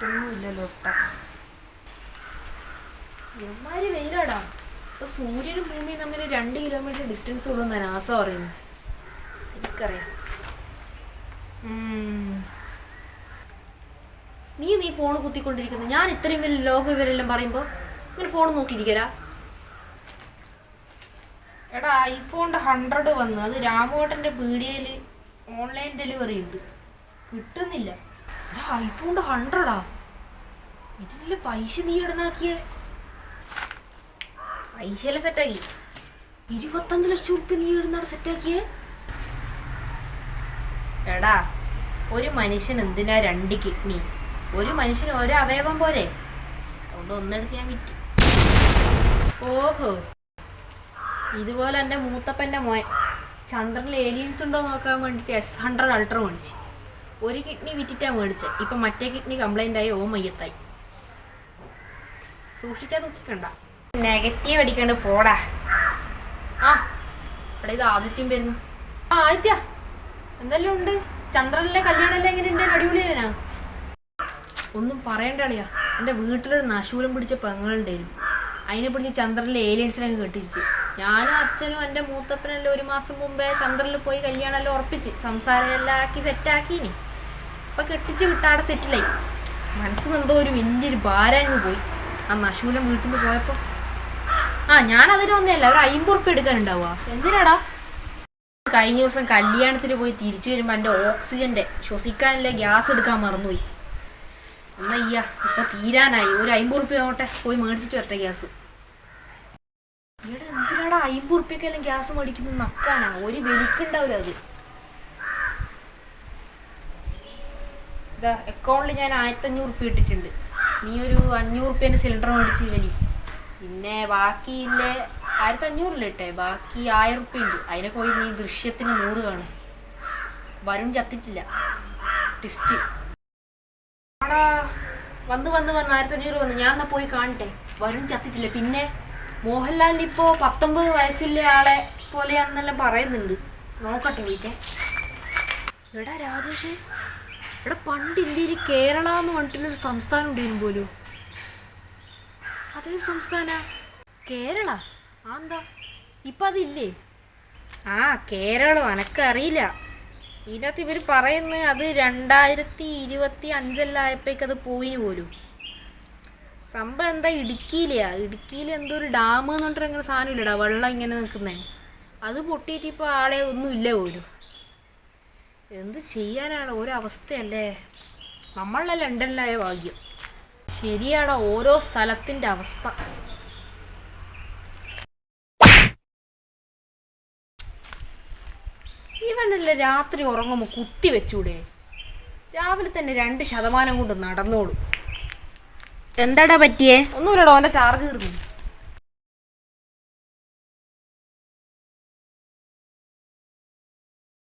ഒന്നുമില്ലല്ലോ എമ്മാരി വെയിലാടാ. ഇപ്പൊ സൂര്യനും ഭൂമിയും തമ്മിൽ 2 കിലോമീറ്റർ ഡിസ്റ്റൻസ് ഉള്ളൂന്നാ നാസ പറയുന്നത്. എനിക്കറിയാം. നീ ഫോൺ കുത്തിക്കൊണ്ടിരിക്കുന്നു. ഞാൻ ഇത്രയും വലിയ ലോകം ഇവരെല്ലാം പറയുമ്പോ ഇങ്ങനെ ഫോൺ നോക്കിയിരിക്കലാ. എടാ ഐഫോണിന്റെ 100 വന്നു. അത് രാമോട്ടന്റെ പീടികയില് ഓൺലൈൻ ഡെലിവറി ഉണ്ട്, കിട്ടുന്നില്ല. ഐഫോണിന്റെ 100 ഇതിനുള്ള പൈസ നീ ഇടുന്നാക്കിയേ? പൈസയെല്ലാം സെറ്റാക്കി. 25 ലക്ഷം ഉറുപ്പ്യ നീ ഇടുന്നാണ് സെറ്റാക്കിയേ? എടാ ഒരു മനുഷ്യൻ എന്തിനാ 2 കിഡ്നി? ഒരു മനുഷ്യന് ഒരു അവയവം പോരെ? അതുകൊണ്ട് ഒന്നെടുത്ത് ഞാൻ വിറ്റ്. ഓഹോ, ഇതുപോലെ എൻ്റെ മൂത്തപ്പൻ്റെ മോൻ ചന്ദ്രനിൽ ഏലിയൻസ് ഉണ്ടോ നോക്കാൻ വേണ്ടിയിട്ട് S100 അൾട്ര മേടിച്ച്. ഒരു കിഡ്നി വിറ്റിട്ടാണ് മേടിച്ചത്. ഇപ്പം മറ്റേ കിഡ്നി കംപ്ലൈൻ്റ് ആയി മയ്യത്തായി. സൂക്ഷിച്ചാൽ നോക്കിക്കണ്ട, നെഗറ്റീവ് അടിക്കണ്ട് പോടാ. ഇവിടെ ഇത് ആദിത്യം വരുന്നു. ആദിത്യ, എന്തെല്ലാം ഉണ്ട്? ചന്ദ്രനിലെ കല്യാണമെല്ലാം എങ്ങനെയുണ്ട്? അടിപൊളിയാ? ഒന്നും പറയണ്ടളിയാ. എൻ്റെ വീട്ടിലൊരു നശൂലം പിടിച്ച പെങ്ങളുണ്ടായിരുന്നു. അതിനെ പിടിച്ച് ചന്ദ്രനിലെ ഏലിയൻസിനൊക്കെ കെട്ടിപ്പിച്ച്. ഞാനും അച്ഛനും എൻ്റെ മൂത്തപ്പനെല്ലാം 1 മാസം മുമ്പേ ചന്ദ്രനിൽ പോയി കല്യാണമെല്ലാം ഉറപ്പിച്ച് സംസാരമെല്ലാം ആക്കി സെറ്റാക്കിനി. അപ്പം കെട്ടിച്ച് വിട്ടാടെ സെറ്റിലായി. മനസ്സിന് എന്തോ ഒരു വലിയൊരു ഭാരങ്ങ് പോയി ആ നശൂലം വീട്ടിൽ നിന്ന് പോയപ്പോൾ. ഞാനതിന് വന്നതല്ല, ഒരു 50 ഉറുപ്പ്യ എടുക്കാനുണ്ടാവുക. എന്തിനാടാ? കഴിഞ്ഞ ദിവസം കല്യാണത്തിന് പോയി തിരിച്ചു വരുമ്പോൾ എൻ്റെ ഓക്സിജൻ്റെ ശ്വസിക്കാനുള്ള ഗ്യാസ് എടുക്കാൻ മറന്നുപോയി. എന്നാ ഇപ്പം തീരാനായി. ഒരു 50 ഉറുപ്പ്യ ആവട്ടെ, പോയി മേടിച്ചിട്ട് വരട്ടെ ഗ്യാസ്. ഇവിടെ എന്തിനാടാ 50 ഉറുപ്പ്യക്കെല്ലാം ഗ്യാസ് മേടിക്കുന്നത്? നക്കാനാ? ഒരു വെലിക്കുണ്ടാവില്ല അത്. ഇതാ അക്കൗണ്ടിൽ ഞാൻ 1500 ഉറുപ്പ്യ ഇട്ടിട്ടുണ്ട്. നീ ഒരു 500 ഉറുപ്പ്യൻ്റെ സിലിണ്ടർ മേടിച്ച് വലി. പിന്നെ ബാക്കിയില്ലേ 1500 ഇട്ടേ, ബാക്കി 1000 ഉറുപ്പ്യ ഉണ്ട്. അതിനെ പോയി നീ ദൃശ്യത്തിന് 100 കാണും. വരുൺ ചത്തിട്ടില്ല. ടിസ്റ്റ് വന്ന് 1500 വന്ന്. ഞാൻ എന്നാ പോയി കാണട്ടെ. വരുൺ ചത്തിട്ടില്ല. പിന്നെ മോഹൻലാലിന് ഇപ്പോൾ 19 വയസ്സിലെ ആളെ പോലെയാണെന്നെല്ലാം പറയുന്നുണ്ട്. നോക്കട്ടെ വീട്ടെ. എടാ രാജേഷ്, ഇവിടെ പണ്ട് ഇന്ത്യയിൽ കേരള എന്ന് പറഞ്ഞിട്ടുള്ളൊരു സംസ്ഥാനം ഉണ്ടായിരുന്നു പോലും. അതേത് സംസ്ഥാന? കേരള? എന്താ ഇപ്പം അതില്ലേ? കേരളം എനക്കറിയില്ല. ഇതിനകത്ത് ഇവർ പറയുന്നത് അത് 2025 ആയപ്പോഴേക്കത് പോയിന് പോലും. സംഭവം എന്താ, ഇടുക്കിയിൽ എന്തോ ഒരു ഡാം എന്ന് പറഞ്ഞിട്ട് അങ്ങനെ സാധനം ഇല്ലടാ, വെള്ളം ഇങ്ങനെ നിൽക്കുന്നേ. അത് പൊട്ടിയിട്ട് ഇപ്പോൾ ആളെ ഒന്നും ഇല്ല പോലും. എന്ത് ചെയ്യാനാണ്, ഒരവസ്ഥയല്ലേ. നമ്മളെ ലണ്ടനിലായ ഭാഗ്യം. ശരിയാടാ, ഓരോ സ്ഥലത്തിൻ്റെ അവസ്ഥ. ഇവനല്ലേ രാത്രി ഉറങ്ങുമ്പോൾ കുത്തി വെച്ചൂടെ? രാവിലെ തന്നെ 2% കൊണ്ട് നടന്നോളൂ. എന്താടാ പറ്റിയേ? ഒന്നുമില്ലടോ, അവൻ്റെ ചാർജ് തീർന്നു.